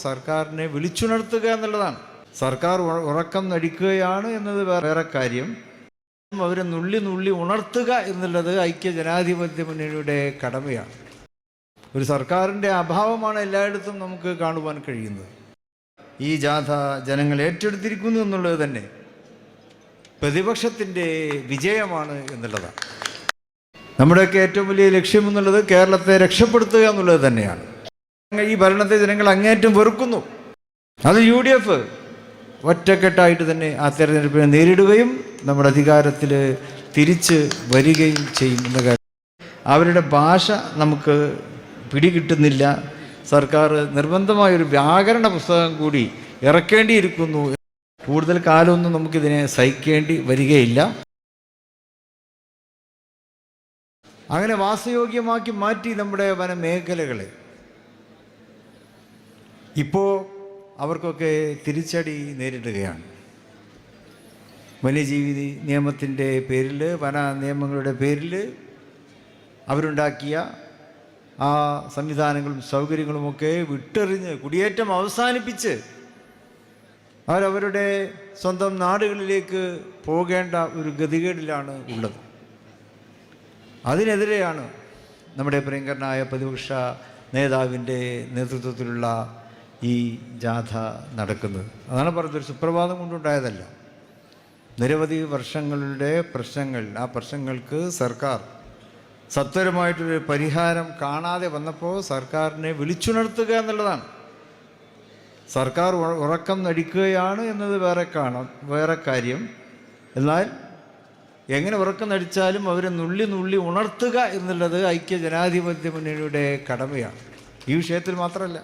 സർക്കാരിനെ വിളിച്ചുണർത്തുക എന്നുള്ളതാണ്. സർക്കാർ ഉറക്കം നടിക്കുകയാണ് എന്നത് വേറെ കാര്യം. അവരെ നുള്ളി നുള്ളി ഉണർത്തുക എന്നുള്ളത് ഐക്യ ജനാധിപത്യ മുന്നണിയുടെ കടമയാണ്. ഒരു സർക്കാരിൻ്റെ അഭാവമാണ് എല്ലായിടത്തും നമുക്ക് കാണുവാൻ കഴിയുന്നത്. ഈ ജാഥ ജനങ്ങൾ ഏറ്റെടുത്തിരിക്കുന്നു എന്നുള്ളത് തന്നെ പ്രതിപക്ഷത്തിൻ്റെ വിജയമാണ് എന്നുള്ളതാണ്. നമ്മുടെയൊക്കെ ഏറ്റവും വലിയ ലക്ഷ്യമെന്നുള്ളത് കേരളത്തെ രക്ഷപ്പെടുത്തുക എന്നുള്ളത് തന്നെയാണ്. ഈ ഭരണത്തെ ജനങ്ങൾ അങ്ങേയറ്റം വെറുക്കുന്നു. അത് UDF ഒറ്റക്കെട്ടായിട്ട് തന്നെ ആ തെരഞ്ഞെടുപ്പിനെ നേരിടുകയും നമ്മുടെ അധികാരത്തിൽ തിരിച്ച് വരികയും ചെയ്യുന്ന കാര്യം. അവരുടെ ഭാഷ നമുക്ക് പിടികിട്ടുന്നില്ല. സർക്കാർ നിർബന്ധമായൊരു വ്യാകരണ പുസ്തകം കൂടി ഇറക്കേണ്ടിയിരിക്കുന്നു. കൂടുതൽ കാലമൊന്നും നമുക്കിതിനെ സഹിക്കേണ്ടി വരികയില്ല. അങ്ങനെ വാസയോഗ്യമാക്കി മാറ്റി നമ്മുടെ വനമേഖലകളെ. ഇപ്പോൾ അവർക്കൊക്കെ തിരിച്ചടി നേരിടുകയാണ്. വന്യജീവി നിയമത്തിൻ്റെ പേരിൽ, വന നിയമങ്ങളുടെ പേരിൽ അവരുണ്ടാക്കിയ ആ സംവിധാനങ്ങളും സൗകര്യങ്ങളുമൊക്കെ വിട്ടെറിഞ്ഞ് കുടിയേറ്റം അവസാനിപ്പിച്ച് അവരവരുടെ സ്വന്തം നാടുകളിലേക്ക് പോകേണ്ട ഒരു ഗതികേടിലാണ് ഉള്ളത്. അതിനെതിരെയാണ് നമ്മുടെ പ്രിയങ്കരനായ പ്രതിപക്ഷ നേതാവിൻ്റെ നേതൃത്വത്തിലുള്ള ഈ ജാഥ നടക്കുന്നത്. അതാണ് പറഞ്ഞത്, ഒരു സുപ്രഭാതം കൊണ്ടുണ്ടായതല്ല. നിരവധി വർഷങ്ങളുടെ പ്രശ്നങ്ങൾ, ആ പ്രശ്നങ്ങൾക്ക് സർക്കാർ സത്വരമായിട്ടൊരു പരിഹാരം കാണാതെ വന്നപ്പോൾ സർക്കാരിനെ വിളിച്ചുണർത്തുക എന്നുള്ളതാണ്. സർക്കാർ ഉറക്കം നടിക്കുകയാണ് എന്നത് വേറെ കാര്യം. എന്നാൽ എങ്ങനെ ഉറക്കം നടിച്ചാലും അവരെ നുള്ളി നുള്ളി ഉണർത്തുക എന്നുള്ളത് ഐക്യ ജനാധിപത്യ മുന്നണിയുടെ കടമയാണ്. ഈ വിഷയത്തിൽ മാത്രമല്ല,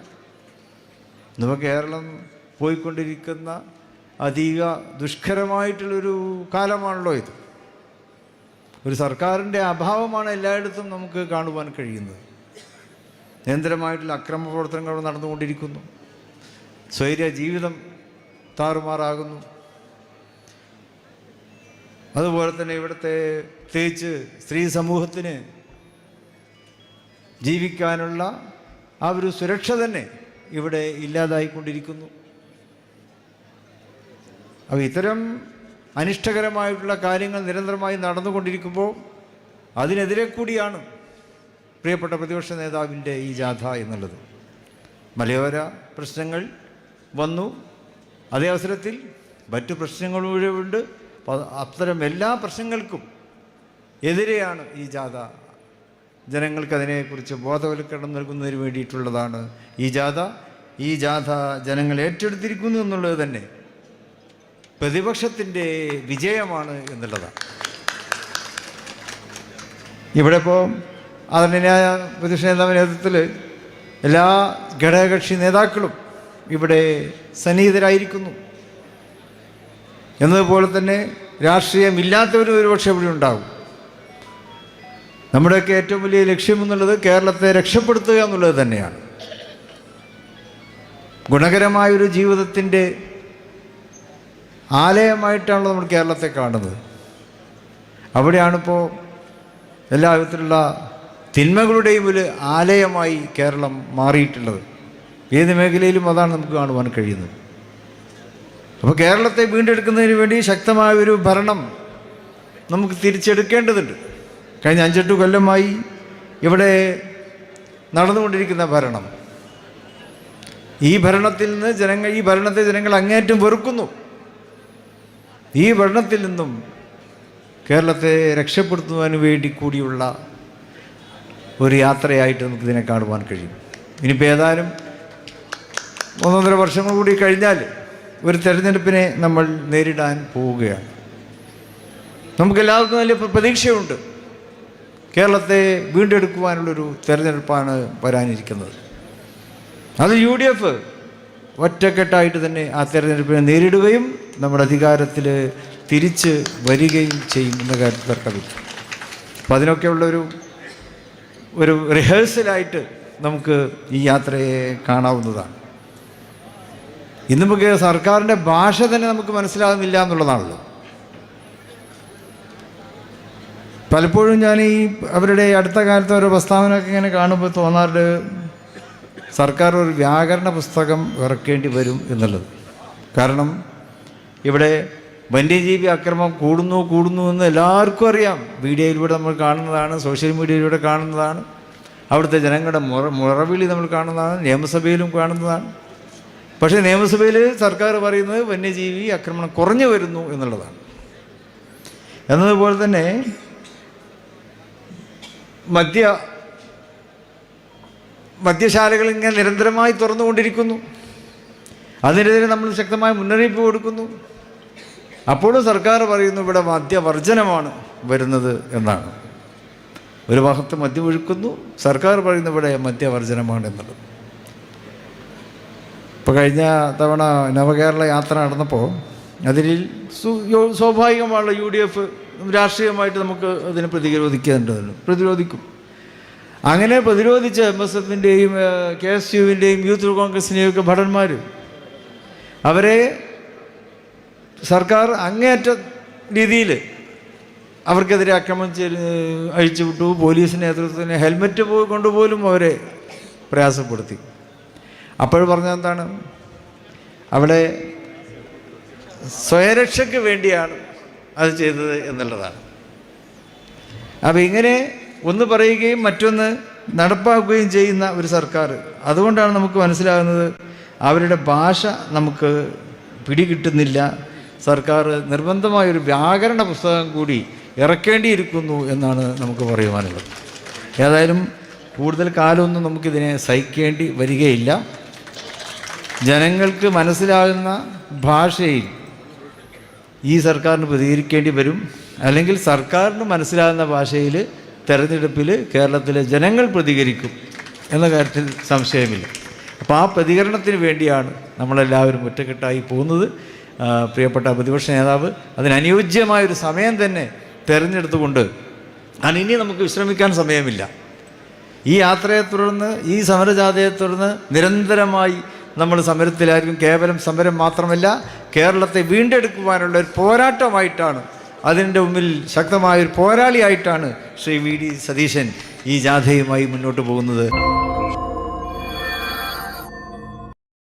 നമുക്ക് കേരളം പോയിക്കൊണ്ടിരിക്കുന്ന അധിക ദുഷ്കരമായിട്ടുള്ളൊരു കാലമാണല്ലോ ഇത്. ഒരു സർക്കാരിൻ്റെ അഭാവമാണ് എല്ലായിടത്തും നമുക്ക് കാണുവാൻ കഴിയുന്നത്. നിരന്തരമായിട്ടുള്ള അക്രമ പ്രവർത്തനങ്ങൾ നടന്നുകൊണ്ടിരിക്കുന്നു. സ്വൈര്യ ജീവിതം താറുമാറാകുന്നു. അതുപോലെ തന്നെ ഇവിടുത്തെ പ്രത്യേകിച്ച് സ്ത്രീ സമൂഹത്തിന് ജീവിക്കാനുള്ള ആ ഒരു സുരക്ഷ തന്നെ ഇവിടെ ഇല്ലാതായിക്കൊണ്ടിരിക്കുന്നു. അപ്പോൾ ഇത്തരം അനിഷ്ടകരമായിട്ടുള്ള കാര്യങ്ങൾ നിരന്തരമായി നടന്നുകൊണ്ടിരിക്കുമ്പോൾ അതിനെതിരെ കൂടിയാണ് പ്രിയപ്പെട്ട പ്രതിപക്ഷ നേതാവിൻ്റെ ഈ ജാഥ എന്നുള്ളത്. മലയോര പ്രശ്നങ്ങൾ വന്നു, അതേ അവസരത്തിൽ മറ്റു പ്രശ്നങ്ങളും ഉണ്ട്. അത്തരം എല്ലാ പ്രശ്നങ്ങൾക്കും എതിരെയാണ് ഈ ജാഥ. ജനങ്ങൾക്ക് അതിനെക്കുറിച്ച് ബോധവൽക്കരണം നൽകുന്നതിന് വേണ്ടിയിട്ടുള്ളതാണ് ഈ ജാഥ. ഈ ജാഥ ജനങ്ങൾ ഏറ്റെടുത്തിരിക്കുന്നു എന്നുള്ളത് തന്നെ പ്രതിപക്ഷത്തിൻ്റെ വിജയമാണ് എന്നുള്ളതാണ്. ഇവിടെ ഇപ്പോൾ ആദരണീയനായ പ്രതിപക്ഷ നേതാവിൻ്റെ നേതൃത്വത്തിൽ എല്ലാ ഘടകകക്ഷി നേതാക്കളും ഇവിടെ സന്നിഹിതരായിരിക്കുന്നു. എന്നതുപോലെ തന്നെ രാഷ്ട്രീയമില്ലാത്തവരും ഒരുപക്ഷെ ഇവിടെ ഉണ്ടാകും. നമ്മുടെയൊക്കെ ഏറ്റവും വലിയ ലക്ഷ്യമെന്നുള്ളത് കേരളത്തെ രക്ഷപ്പെടുത്തുക എന്നുള്ളത് തന്നെയാണ്. ഗുണകരമായൊരു ജീവിതത്തിൻ്റെ ആലയമായിട്ടാണല്ലോ നമ്മൾ കേരളത്തെ കാണുന്നത്. അവിടെയാണിപ്പോൾ എല്ലാ വിധത്തിലുള്ള തിന്മകളുടെയും ഒരു ആലയമായി കേരളം മാറിയിട്ടുള്ളത്. ഏത് മേഖലയിലും അതാണ് നമുക്ക് കാണുവാൻ കഴിയുന്നത്. അപ്പോൾ കേരളത്തെ വീണ്ടെടുക്കുന്നതിന് വേണ്ടി ശക്തമായ ഒരു ഭരണം നമുക്ക് തിരിച്ചെടുക്കേണ്ടതുണ്ട്. കഴിഞ്ഞ 5-8 കൊല്ലമായി ഇവിടെ നടന്നുകൊണ്ടിരിക്കുന്ന ഭരണം, ഈ ഭരണത്തിൽ നിന്ന് ഈ ഭരണത്തെ ജനങ്ങൾ അങ്ങേയറ്റം വെറുക്കുന്നു. ഈ ഭരണത്തിൽ നിന്നും കേരളത്തെ രക്ഷപ്പെടുത്തുന്നതിന് വേണ്ടി കൂടിയുള്ള ഒരു യാത്രയായിട്ട് നമുക്കിതിനെ കാണുവാൻ കഴിയും. ഇനിയിപ്പോൾ ഏതായാലും 1.5 വർഷങ്ങൾ കൂടി കഴിഞ്ഞാൽ ഒരു തെരഞ്ഞെടുപ്പിനെ നമ്മൾ നേരിടാൻ പോവുകയാണ്. നമുക്കെല്ലാവർക്കും വലിയ പ്രതീക്ഷയുണ്ട്. കേരളത്തെ വീണ്ടെടുക്കുവാനുള്ളൊരു തെരഞ്ഞെടുപ്പാണ് വരാനിരിക്കുന്നത്. അത് UDF ഒറ്റക്കെട്ടായിട്ട് തന്നെ ആ തെരഞ്ഞെടുപ്പിനെ നേരിടുകയും നമ്മുടെ അധികാരത്തിൽ തിരിച്ച് വരികയും ചെയ്യുന്ന കാര്യത്തിൽ തർക്കമില്ല. അപ്പോൾ അതിനൊക്കെയുള്ളൊരു റിഹേഴ്സലായിട്ട് നമുക്ക് ഈ യാത്രയെ കാണാവുന്നതാണ്. ഇന്ന് നമുക്ക് സർക്കാരിൻ്റെ ഭാഷ തന്നെ നമുക്ക് മനസ്സിലാകുന്നില്ല എന്നുള്ളതാണല്ലോ. പലപ്പോഴും ഞാൻ ഈ അവരുടെ അടുത്ത കാലത്തെ ഓരോ പ്രസ്താവനയൊക്കെ ഇങ്ങനെ കാണുമ്പോൾ തോന്നാറുണ്ട്, സർക്കാർ ഒരു വ്യാകരണ പുസ്തകം ഇറക്കേണ്ടി വരും എന്നുള്ളത്. കാരണം ഇവിടെ വന്യജീവി അക്രമം കൂടുന്നു എന്ന് എല്ലാവർക്കും അറിയാം. മീഡിയയിലൂടെ നമ്മൾ കാണുന്നതാണ്, സോഷ്യൽ മീഡിയയിലൂടെ കാണുന്നതാണ്, അവിടുത്തെ ജനങ്ങളുടെ മുറവിളി നമ്മൾ കാണുന്നതാണ്, നിയമസഭയിലും കാണുന്നതാണ്. പക്ഷേ നിയമസഭയിൽ സർക്കാർ പറയുന്നത് വന്യജീവി ആക്രമണം കുറഞ്ഞു വരുന്നു എന്നുള്ളതാണ്. എന്നതുപോലെ തന്നെ മദ്യശാലകൾ ഇങ്ങനെ നിരന്തരമായി തുറന്നുകൊണ്ടിരിക്കുന്നു. അതിനെതിരെ നമ്മൾ ശക്തമായ മുന്നറിയിപ്പ് കൊടുക്കുന്നു. അപ്പോഴും സർക്കാർ പറയുന്നു ഇവിടെ മദ്യവർജനമാണ് വരുന്നത് എന്നാണ്. ഒരു ഭാഗത്ത് മദ്യം ഒഴുക്കുന്നു, സർക്കാർ പറയുന്നു ഇവിടെ മദ്യവർജനമാണ് എന്നുള്ളത്. ഇപ്പോൾ കഴിഞ്ഞ തവണ നവകേരള യാത്ര നടന്നപ്പോൾ അതിൽ സ്വാഭാവികമായുള്ള UDF രാഷ്ട്രീയമായിട്ട് നമുക്ക് അതിനെ പ്രതിരോധിക്കും. അങ്ങനെ പ്രതിരോധിച്ച MSFൻ്റെയും KSUവിൻ്റെയും യൂത്ത് കോൺഗ്രസിൻ്റെയും ഒക്കെ ഭടന്മാർ അവരെ സർക്കാർ അങ്ങേയറ്റ രീതിയിൽ അവർക്കെതിരെ ആക്രമണം അഴിച്ചുവിട്ടു. പോലീസ് നേതൃത്വത്തിന് ഹെൽമെറ്റ് കൊണ്ടുപോലും അവരെ പ്രയാസപ്പെടുത്തി. അപ്പോൾ പറഞ്ഞത് എന്താണ്? അവിടെ സ്വയരക്ഷയ്ക്ക് വേണ്ടിയാണ് അത് ചെയ്തത് എന്നുള്ളതാണ്. അപ്പോൾ ഇങ്ങനെ ഒന്ന് പറയുകയും മറ്റൊന്ന് നടപ്പാക്കുകയും ചെയ്യുന്ന ഒരു സർക്കാർ. അതുകൊണ്ടാണ് നമുക്ക് മനസ്സിലാകുന്നത് അവരുടെ ഭാഷ നമുക്ക് പിടികിട്ടുന്നില്ല. സർക്കാർ നിർബന്ധമായൊരു വ്യാകരണ പുസ്തകം കൂടി ഇറക്കേണ്ടിയിരിക്കുന്നു എന്നാണ് നമുക്ക് പറയുവാനുള്ളത്. ഏതായാലും കൂടുതൽ കാലമൊന്നും നമുക്കിതിനെ സഹിക്കേണ്ടി വരികയില്ല. ജനങ്ങൾക്ക് മനസ്സിലാകുന്ന ഭാഷയിൽ ഈ സർക്കാരിന് പ്രതികരിക്കേണ്ടി വരും. അല്ലെങ്കിൽ സർക്കാരിന് മനസ്സിലാകുന്ന ഭാഷയിൽ തെരഞ്ഞെടുപ്പിൽ കേരളത്തിലെ ജനങ്ങൾ പ്രതികരിക്കും എന്ന കാര്യത്തിൽ സംശയമില്ല. അപ്പോൾ ആ പ്രതികരണത്തിന് വേണ്ടിയാണ് നമ്മളെല്ലാവരും ഒറ്റക്കെട്ടായി പോകുന്നത്. പ്രിയപ്പെട്ട പ്രതിപക്ഷ നേതാവ് അതിനനുയോജ്യമായൊരു സമയം തന്നെ തിരഞ്ഞെടുത്തുകൊണ്ട് ഇനി നമുക്ക് വിശ്രമിക്കാൻ സമയമില്ല. ഈ യാത്രയെ തുടർന്ന്, ഈ സമരജാഥയെ തുടർന്ന് നിരന്തരമായി നമ്മൾ സമരത്തിലായിരിക്കും. കേവലം സമരം മാത്രമല്ല, കേരളത്തെ വീണ്ടെടുക്കുവാനുള്ള ഒരു പോരാട്ടമായിട്ടാണ്, അതിൻ്റെ മുമ്പിൽ ശക്തമായൊരു പോരാളിയായിട്ടാണ് ശ്രീ VD സതീശൻ ഈ ജാഥയുമായി മുന്നോട്ട് പോകുന്നത്.